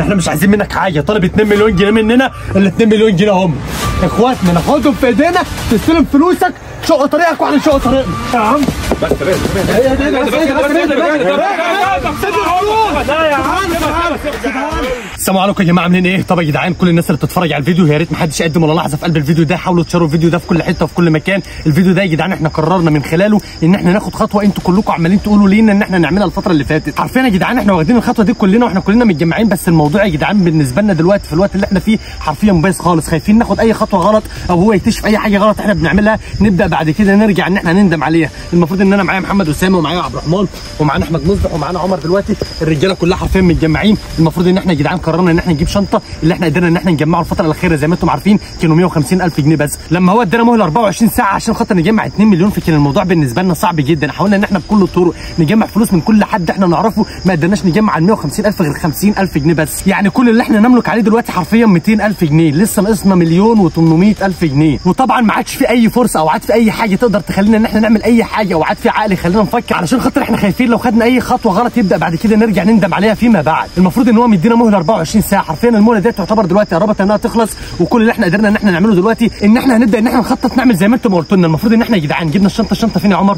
احنا مش عايزين منك حاجه، طالب 2 مليون جنيه مننا، ال 2 مليون جنيه هم اخواتنا ناخدهم في ايدينا، تستلم فلوسك، شق طريقك واحنا نشق طريقنا يا عم. بس السلام عليكم يا جماعه، عاملين ايه؟ طب يا جدعان كل الناس اللي بتتفرج على الفيديو يا ريت ما حدش يقدم ولا لحظه في قلب الفيديو ده، حاولوا تشاركوا الفيديو ده في كل حته وفي كل مكان. الفيديو ده يا جدعان احنا قررنا من خلاله ان احنا ناخد خطوه انتوا كلكم عمالين تقولوا لينا ان احنا نعملها الفتره اللي فاتت. حرفيا يا جدعان احنا واخدين الخطوه دي كلنا واحنا كلنا متجمعين، بس الموضوع يا جدعان بالنسبه لنا دلوقتي في الوقت اللي احنا فيه حرفيا بايظ خالص، خايفين ناخد اي خطوه غلط او هو يكتشف اي حاجه غلط احنا بنعملها نبدا بعد كده نرجع ان احنا نندم عليها. المفروض ان انا معايا محمد اسامه ومعايا عبد الرحمن ومعانا احمد مصبح ومعانا عمر دلوقتي، الرجاله كلها حرفيا متجمعين. المفروض ان احنا يا جدعان قررنا ان احنا نجيب شنطه اللي احنا قدرنا ان احنا نجمعه الفتره الاخيره، زي ما انتم عارفين كانوا 150,000 جنيه بس، لما هو ادانا مهله 24 ساعه عشان خاطر نجمع 2 مليون، فكان الموضوع بالنسبه لنا صعب جدا. حاولنا ان احنا بكل الطرق نجمع فلوس من كل حد احنا نعرفه، ما قدرناش نجمع ال 150,000 غير 50,000 جنيه بس، يعني كل اللي احنا نملك عليه دلوقتي حرفيا 200,000 جنيه، لسه ناقصنا 1,800,000 جنيه. وطبعا ما عادش في اي فرصه او عاد في اي حاجه تقدر تخلينا ان احنا نعمل اي حاجه، او عاد في عقل يخلينا نفكر، علشان خاطر احنا خايفين لو خدنا اي خطوه غلط يبدا بعد كده نرجع نندم عليها فيما بعد. المفروض ان هو مدينا مهله 24 ساعه، حرفيا المهله دي تعتبر دلوقتي قربت انها تخلص، وكل اللي احنا قدرنا ان احنا نعمله دلوقتي ان احنا هنبدا ان احنا نخطط نعمل زي ما انتم قلتوا لنا. المفروض ان احنا يا جدعان جبنا الشنطه فين يا عمر؟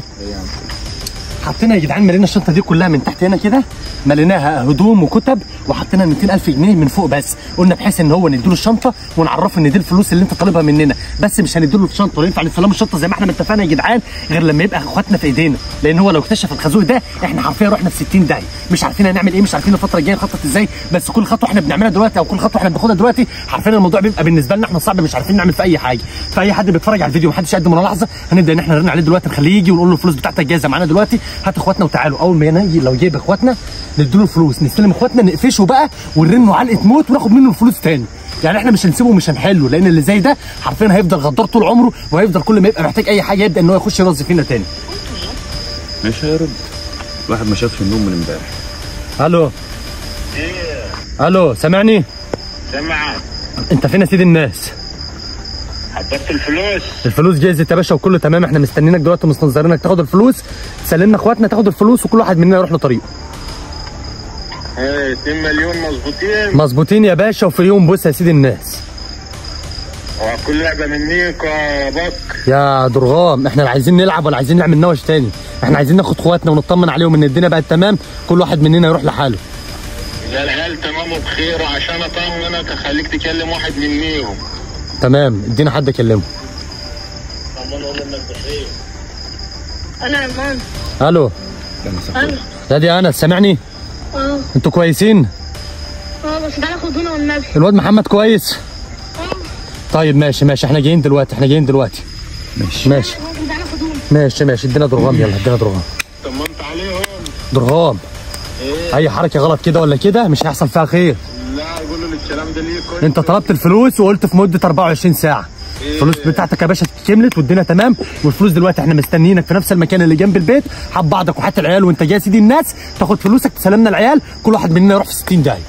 حطينا يا جدعان ملينا الشنطه دي كلها من تحت هنا كده، مليناها هدوم وكتب، وحطينا 200,000 جنيه من فوق بس، قلنا بحيث ان هو نديله الشنطه ونعرفه ان دي الفلوس اللي انت طالبها مننا، بس مش هنديله الشنطه ولا ينفع نستلم الشنطه زي ما احنا متفقنا يا جدعان غير لما يبقى اخواتنا في ايدينا، لان هو لو اكتشف الخازوق ده احنا حرفيا رحنا في 60 داهيه، مش عارفين هنعمل ايه، مش عارفين الفتره الجايه نخطط ازاي، بس كل خطوه احنا بنعملها دلوقتي او كل خطوه احنا بناخدها دلوقتي حرفيا الموضوع بيبقى بالنسبه لنا احنا صعب، مش عارفين نعمل في اي حاجه. فاي حد بيتفرج على الفيديو محدش يقدم ولا لحظه، هنبدا ان احنا نرن عليه دلوقتي نخليه يجي ونقول له الفلوس بتاعتك جاهزه معانا دلوقتي، هات اخواتنا وتعالوا. اول ما يجي لو جايب اخواتنا نديله الفلوس، نستلم اخواتنا نقفشه بقى ونرنه علقه موت وناخد منه الفلوس تاني، يعني احنا مش هنسيبه ومش هنحله، لان اللي زي ده حرفيا هيفضل غدار طول عمره، وهيفضل كل ما يبقى محتاج اي حاجه يبدا ان هو يخش يرز فينا تاني. مش هيرد، الواحد ما شافش النوم من امبارح. الو ايه الو سامعني؟ سامعك. انت فين يا سيد الناس؟ حضرت الفلوس؟ الفلوس جاهزه يا باشا وكله تمام، احنا مستنيينك دلوقتي مستنظرينك تاخد الفلوس، تسلمنا اخواتنا تاخد الفلوس وكل واحد مننا يروح لطريقه. ايه 2 مليون مظبوطين؟ مظبوطين يا باشا، وفي يوم بص يا سيد الناس وكل لعبه منيك يا بك يا درغام، احنا لا عايزين نلعب ولا عايزين نعمل نوش تاني، احنا عايزين ناخد اخواتنا ونطمن عليهم ان الدنيا بقت تمام، كل واحد مننا يروح لحاله. يا العيال تمام وبخير، وعشان اطمنك اخليك تكلم واحد منيهم. تمام، ادينا حد اكلمه. طمن اقول انك بخير. انا امان. الو انا يا دي انس سامعني؟ انتوا كويسين؟ بس تعالى خدونا والنبي. الواد محمد كويس؟ طيب ماشي احنا جايين دلوقتي ماشي ماشي ادينا درغام، يلا ادينا درغام. طمنت عليهم؟ درغام ايه؟ اي حركه غلط كده ولا كده مش هيحصل فيها خير. لا يقولوا لي الكلام ده ليك انت طلبت الفلوس وقلت في مده 24 ساعه الفلوس بتاعتك يا باشا كملت والدنيا تمام، والفلوس دلوقتي احنا مستنيينك في نفس المكان اللي جنب البيت، حب بعضك وحتى العيال وانت جاي سيدي الناس تاخد فلوسك تسلمنا العيال، كل واحد مننا يروح في 60 داهيه.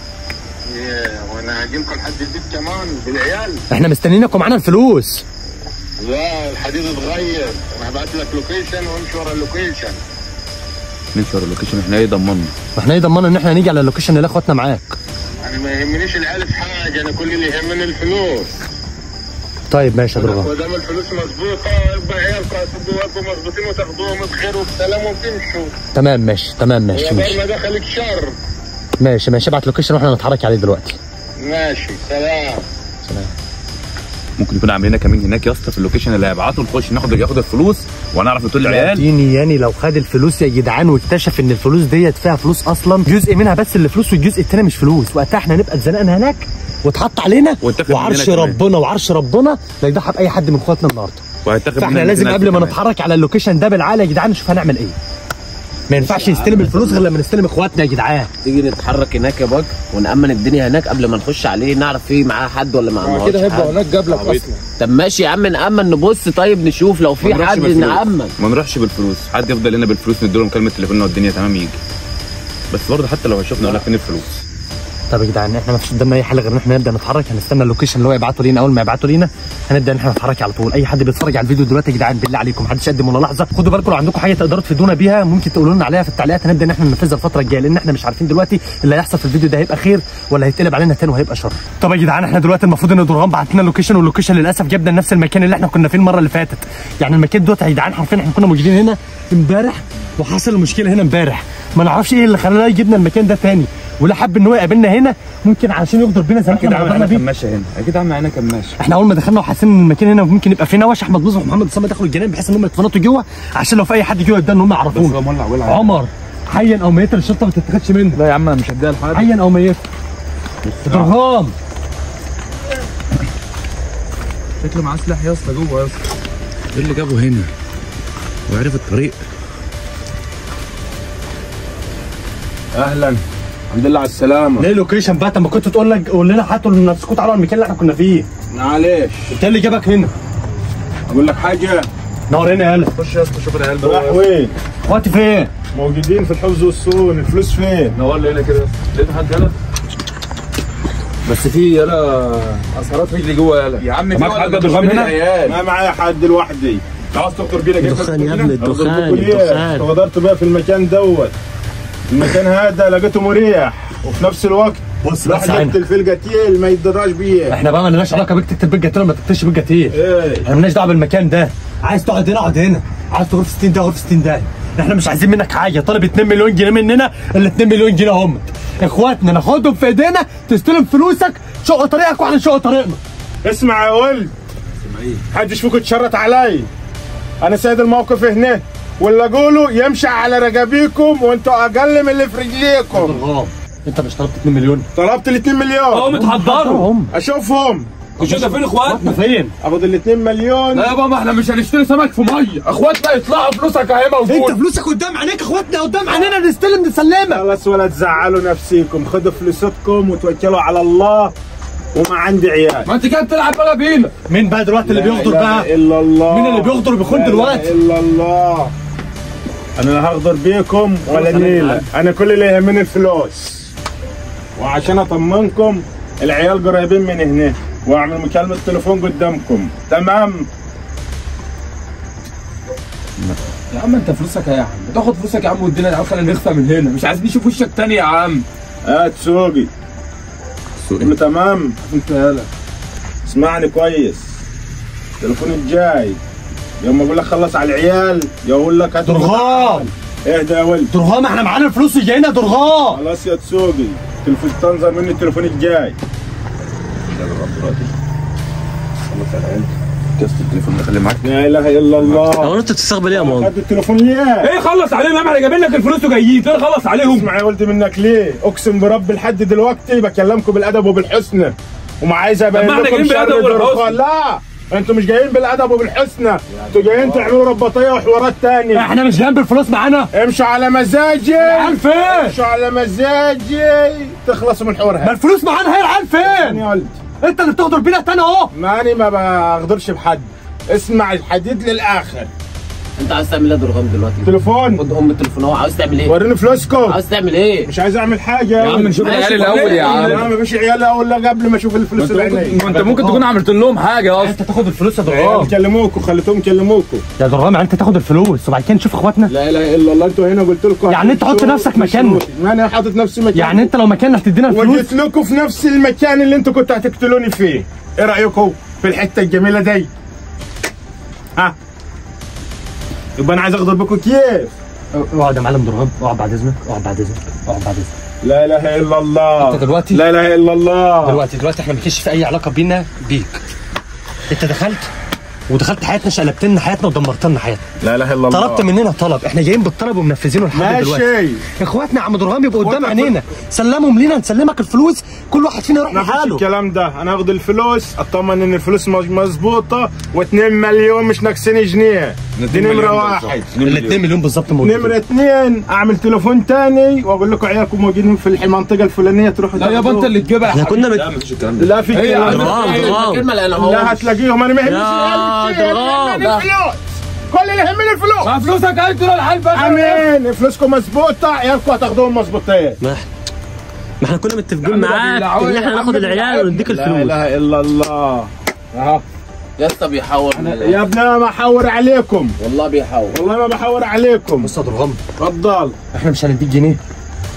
وانا هاجي لكم لحد البيت كمان بالعيال؟ احنا مستنيينك ومعانا الفلوس. لا الحديد اتغير، انا هبعت لك لوكيشن وامشي ورا اللوكيشن. نمشي ورا اللوكيشن، احنا ايه ضمننا؟ واحنا ايه ضمننا ان احنا هنيجي على اللوكيشن نلاقي اخواتنا معاك؟ انا ما يهمنيش العيال في حاجه، انا كل اللي يهمني الفلوس. طيب ماشي يا درغام. ودام الفلوس مظبوطه يبقى عيالكم هتبقوا مظبوطين وتاخدوهم بخير وبسلام وتمشوا. تمام ماشي يا ما دخلك شر. ماشي ابعت لوكيشن واحنا نتحرك عليه دلوقتي. ماشي سلام. ممكن يكون عاملين كمان هناك يا اسطى في اللوكيشن اللي هيبعته نخش ياخد الفلوس ونعرف نقول للعيال. يعني لو خد الفلوس يا جدعان واكتشف ان الفلوس ديت فيها فلوس اصلا، جزء منها بس اللي فلوس والجزء الثاني مش فلوس، وقتها احنا نبقى اتزنقنا هناك واتحط علينا وعرش ربنا لا يضحى باي حد من اخواتنا النهارده. فاحنا لازم قبل ما نتحرك على اللوكيشن ده بالعقل يا جدعان نشوف هنعمل ايه. ما ينفعش يستلم الفلوس غير لما نستلم اخواتنا يا جدعان. تيجي نتحرك هناك يا باج ونأمن الدنيا هناك قبل ما نخش عليه، نعرف فيه معاه حد ولا معاه كده هيبقى هناك جاب لك اصلا. طب ماشي يا عم نأمن، نبص طيب نشوف لو في حد نأمن. ما نروحش بالفلوس، حد يفضل لنا بالفلوس نديله مكالمه تليفوننا والدنيا تمام يجي، بس برضه حتى لو هيشوفنا يقول لك فين الفلوس. طب يا جدعان احنا ما فيش قدامنا اي حل غير ان احنا نبدا نتحرك، هنستنى اللوكيشن اللي هو يبعته لينا، اول ما يبعته لينا هنبدا ان احنا نتحرك على طول. اي حد بيتفرج على الفيديو دلوقتي يا جدعان بالله عليكم محدش يقدم ولا لحظه. خدوا بالكم لو عندكم حاجه تقدروا تفيدونا بيها ممكن تقولوا لنا عليها في التعليقات، هنبدا ان احنا ننفذها الفتره الجايه، لان احنا مش عارفين دلوقتي اللي هيحصل في الفيديو ده هيبقى خير ولا هيتقلب علينا تاني وهيبقى شر. طب يا جدعان احنا دلوقتي المفروض ان درغام بعت لنا لوكيشن، واللوكيشن للاسف جابنا لنفس المكان اللي احنا كنا فيه المره اللي فاتت. يعني المكان دوت يا جدعان حرفيا احنا كنا موجودين هنا امبارح وحصل المشكله هنا امبارح، ما نعرفش ايه اللي خلانا يجيبنا المكان ده تاني، ولا حب ان هو يقابلنا هنا ممكن عشان يغدر بينا زي ما اكيد احنا عمل غدرنا معانا بيه. كماشه هنا، اكيد عمل معانا كماشه. احنا اول ما دخلنا وحاسين ان المكان هنا ممكن يبقى فيه نوش، احمد مصطفى ومحمد اسامه دخلوا الجنان بحيث ان هم يتفنطوا جوه عشان لو في اي حد جوه يبدا ان هم يعرفونا. عمر حيا او ميتا الشرطه ما تتاخدش منه. لا يا عم انا مش هديها لحد. حيا او ميتا. درغام شكله معاه سلاح يا اسطى جوه يا اسطى. ايه اللي جابه هنا؟ وعرف الطريق. اهلا الحمد لله على السلامه. ليه لوكيشن بقى؟ طب ما كنت تقول لك قول لنا حتى نفسكم تعالوا على المكان اللي احنا كنا فيه. معلش انت اللي جابك هنا. اقول لك حاجه. نور هنا يالا. خش يا اسطى شوف العيال راح وين؟ اخواتي فين؟ موجودين في الحفظ والصون. الفلوس فين؟ نور لي هنا كده. لقيت حد يالا؟ بس في يالا اثارات رجلي جوه يالا. يا عم معاك حد درغام هنا؟ ما معايا حد لوحدي. عاوز تخطر بينا كده؟ الدخان يا ابني الدخان. غدرت بقى في المكان دوت. المكان هذا لقيته مريح وفي نفس الوقت بص الواحد يقتل في القتيل ما يتدراش بيه. احنا بقى ما لناش علاقه بيك تكتب بالجتيل ولا ما تكتبش بالجتيل. ايه احنا مالناش دعوه بالمكان ده. عايز تقعد هنا اقعد هنا، عايز تغرف 60 ده غرف 60 ده. احنا مش عايزين منك حاجه. طالب 2 مليون جنيه مننا، ال 2 مليون جنيه هم اخواتنا ناخدهم في ايدينا، تستلم فلوسك، شق طريقك واحنا نشق طريقنا. اسمع يا ولد، محدش فيكم اتشرط علي. انا سيد الموقف هنا، واللي اقوله يمشي على رقابيكم وانتوا اقل من اللي في رجليكم. درغام انت مش طلبت 2 مليون؟ طلبت ال 2 مليون. متحضروا. اشوفهم. كنا فين اخواتنا؟ فين؟ اخد ال 2 مليون. لا يا بابا احنا مش هنشتري سمك في ميه، اخواتنا يطلعوا فلوسك اهي موجوده. انت فلوسك قدام عينيك، اخواتنا قدام عينينا، نستلم نسلمك. خلاص ولا تزعلوا نفسيكم، خدوا فلوسكم وتوكلوا على الله، وما عندي عيال. ما انت كده بتلعب بقى بينا. مين بقى دلوقتي اللي بيغدر بقى؟ لا اله الا الله. مين اللي بيغدر وبيخون دلوقتي؟ لا اله الا الله. انا لا هغدر بيكم ولا نيله، انا كل اللي يهمني الفلوس. وعشان اطمنكم العيال قريبين من هنا، واعمل مكالمه تليفون قدامكم، تمام؟ يا عم انت فلوسك يا عم، تاخد فلوسك يا عم وادينا يا عم، خلينا نخفى من هنا، مش عايزين نشوف وشك تاني يا عم. هات سوقي. كله تمام؟ انت يالا اسمعني كويس. التليفون الجاي يوم اقول لك خلص على العيال يقول لك هات درغام اهدى يا ولد. درغام احنا معانا الفلوس جاينا درغام. خلاص يا تسوقي، تلفون تنظر مني التليفون الجاي. خلص على العيال. كاست التليفون ده خليه معاك. لا اله الا الله. هو انت بتستقبل ايه يا ماما؟ خد التليفون ليه؟ ايه خلص عليهم يا عم، احنا جايبين لك الفلوس وجايين، تاني خلص عليهم. اسمع يا ولدي منك ليه؟ اقسم برب لحد دلوقتي بكلمكم بالادب وبالحسنى، وما عايز ابين طب ما احنا لكم جايين بالادب شر والحسنى. درغام. لا انتوا مش جايين بالادب وبالحسنى، انتوا جايين تعملوا رباطيه وحوارات تانية. احنا مش جايين بالفلوس معانا. امشوا على مزاجي. العيال فين؟ امشوا على مزاجي تخلصوا من الحوار ما هذا. الفلوس معانا، هي العيال فين؟ يا ولد انت اللي بتغدر بينا تاني اهو. ماني ما بغدرش بحد. اسمع الحديد للاخر. انت عايز تعمل ايه يا درغام دلوقتي؟ تليفون. خد التليفون اهو. عاوز تعمل ايه؟ وريني فلوسكم. عاوز تعمل ايه؟ مش عايز اعمل حاجه يا عم نشوف العيال الاول يا عم. لا ما فيش عيال الاول، لا قبل ما اشوف الفلوس اللي عيني. انت ممكن تكون عملت لهم حاجه اصلا. انت تاخد الفلوس يا عيال درغام. كلموكوا، خليتهم يكلموكوا. يا درغام يعني انت تاخد الفلوس وبعد كده نشوف اخواتنا. لا اله الا الله. انتوا هنا قلت لكم يعني انت حط نفسك مكاننا. ما انا حاطط نفسي مكاني. يعني انت لو مكاننا هتدينا الفلوس. وجيت لكم في نفس المكان اللي انتوا كنتوا هتقتلوني فيه. ايه رايكم في الحته الجميله دي؟ ها؟ يبقى انا عايز اغدر بكم كيف؟ اقعد يا معلم درغام، اقعد بعد اذنك، اقعد بعد اذنك، اقعد بعد اذنك. لا اله الا الله. انت دلوقتي لا اله الا الله. دلوقتي احنا ما كانش في اي علاقه بينا بيك. انت دخلت حياتنا، شقلبت لنا حياتنا ودمرت لنا حياتنا. لا اله الا الله. طلبت مننا طلب، احنا جايين بالطلب ومنفذينه لحد دلوقتي. ماشي. اخواتنا يا عم درغام يبقوا قدام عينينا، سلمهم لينا نسلمك الفلوس، كل واحد فينا يروح نفس لحاله. الكلام ده، انا هاخد الفلوس اطمن ان الفلوس مظبوطه، و2 مليون مش ناقصين جنيه. دي نمره واحد. ال 2 مليون بالظبط موجودين. نمره 2 اعمل تليفون تاني واقول لكم عيالكم موجودين في المنطقه الفلانيه تروحوا. لا يابا انت اللي تجيبها. احنا كنا لا مفيش الكلام ده. لا في ايه يا عم درغام كلمه لا انا هو. لا هتلاقيهم. انا ما يهمنيش يا العيال، درغام. الفلوس. كل اللي يهمني الفلوس. ما فلوسك انت ولا الحال بقى. امين. فلوسكم مظبوطه، عيالكم هتاخدوهم مظبوطين. ما احنا كنا متفقين معاك ان احنا ناخد العيال ونديك لا الفلوس. اله الا الله. اهو يا اسطى بيحور يا ابني انا بحور عليكم، والله بيحور. والله ما بحور عليكم. بص يا درغم، اتفضل. احنا مش هنديك جنيه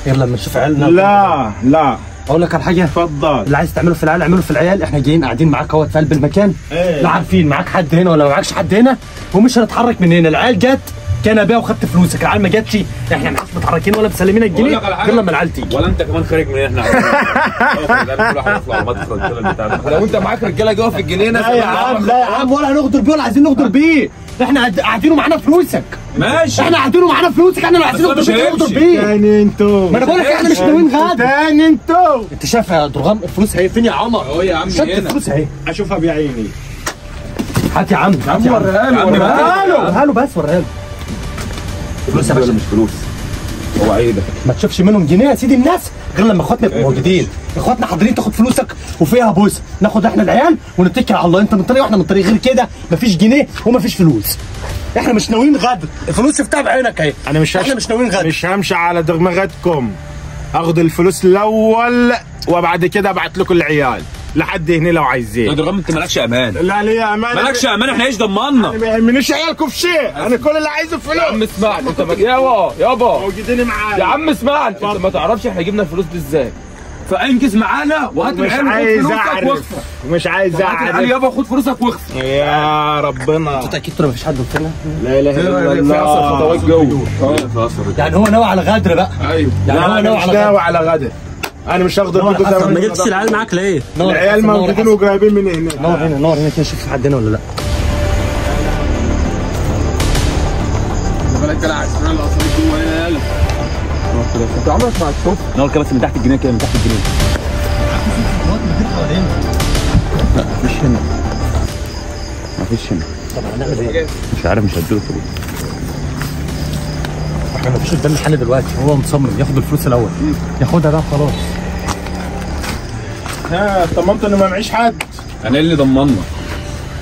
غير لما نشوف عيالنا. لا لا، اقول لك على حاجه، اتفضل. اللي عايز تعمله في العيال اعمله في العيال. احنا جايين قاعدين معاك اهوت في قلب المكان، إيه. لا عارفين معاك حد هنا ولا ما معاكش حد هنا، ومش هنتحرك من هنا. العيال جت كان بيها وخدت فلوسك، العيال ما جاتش احنا مش متحركين ولا مسلمين الجنيه غير لما العيال تيجي. ولا انت كمان خارج من هنا. لو انت معاك رجاله جوه في الجنينه. لا يا عم، لا يا عم، ولا هنغدر بيه ولا عايزين نغدر بيه. احنا قاعدين ومعانا فلوسك. ماشي، احنا قاعدين ومعانا فلوسك، احنا اللي عايزين نغدر بيه. تاني انتوا، ما انا بقول لك احنا مش ناويين غدر. تاني انتوا. انت شايف يا درغام الفلوس اهي فين يا عمر؟ اهو يا عم شفت هنا. الفلوس اهي، اشوفها بعيني. هات يا عم، هات يا عم، وريها له بس، وريها له. فلوس يا باشا مش فلوس. هو ايه ده؟ ما تشوفش منهم جنيه يا سيدي الناس غير لما اخواتنا يبقوا موجودين. اخواتنا حاضرين تاخد فلوسك وفيها بوسه، ناخد احنا العيال ونتكل على الله. انت من طريق واحنا من طريق، غير كده مفيش جنيه ومفيش فلوس. احنا مش ناويين غدر، الفلوس شفتها بعينك اهي. انا احنا مش ناويين غدر. مش همشي على دماغتكم. اخد الفلوس الاول وبعد كده ابعت لكم العيال لحد هنا لو يا عايزين. درغام انت مالكش امان. لا ليا امان. مالكش امان، احنا ايش ضمنا؟ ما يهمنيش عيالكم في شيء، انا كل اللي عايزه فلوس. يا عم اسمعني انت يابا موجودين معايا. يا عم اسمعني، انت ما تعرفش احنا جبنا الفلوس دي ازاي. فانجز معانا وهات مش العيال وخد عايز فلوسك اعرف، واخسر. مش عايز هات العيال اعرف. يابا خد فلوسك واخسر. يا ربنا. انت اكيد مفيش حد قلت لنا. لا اله الا في اصلا خطوات الله. جوه. يعني هو ناوي على غدر بقى. ايوه. يعني لا هو انا ناوي مش على ناوي غدر. على غدر. انا مش هاخد نور الفلوس. حسن، ما جبتش العيال معاك ليه؟ نور العيال حسن، نور موجودين حسن. وقريبين من هنا. نور هنا، نور هنا كده، شوف في حد هنا ولا لا. بالك كده عايز تروح الاصل جوه هنا. يلا انت عمرك ما هتشوف. نور كده بس من تحت الجنيه كده، من تحت الجنيه. مفيش هنا، مفيش هنا. طب هنعمل ايه؟ مش عارف، مش هديله فلوس. احنا مفيش قدام الحل دلوقتي، هو مصمم ياخد الفلوس الاول، ياخدها بقى خلاص. ها طمنت انه ما معيش حد. انا اللي ضمنا.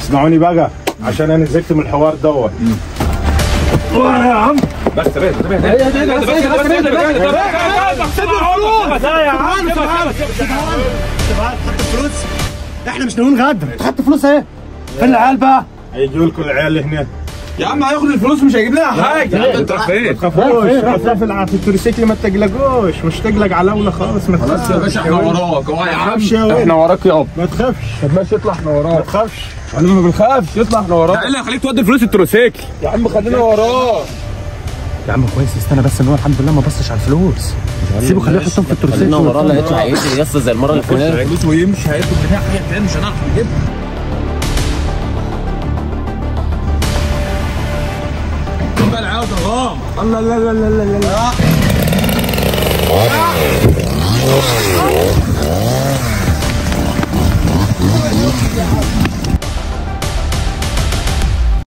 اسمعوني بقى عشان انا زهقت من الحوار دوت. يا عم بس تبعد تبعد. لا يا عم خدت الفلوس، احنا مش ناويين غدر. خدت فلوس اهي، فين العيال بقى؟ هيجوا لكم العيال اللي هنا. يا عم هياخد الفلوس مش هيجيب لنا حاجه. انت فين؟ تخافوش، في التوريسيكل ما تقلقوش، مش تقلق على اولى خالص. ما تخافش يا باشا احنا وراك اهو يا عم. تخافش يا ولد. احنا وراك يابا. ما تخافش، طب ماشي اطلع احنا ما وراك. تخافش. احنا ما بنخافش، اطلع احنا وراك. ايه اللي هيخليك تودي الفلوس التروسيكل؟ يا عم خلينا وراك. يا عم كويس، استنى بس ان هو الحمد لله ما بصش على الفلوس. سيبه خليه يحطهم في التروسيكل. خلينا وراه لا يطلع يجري يا اسطى زي المره اللي فاتت. الفلوس ويمشي هياخد منها حاجه تاني مش هنعرف نجيبها. بقى العيال ضغام. الله لا لا لا لا لا.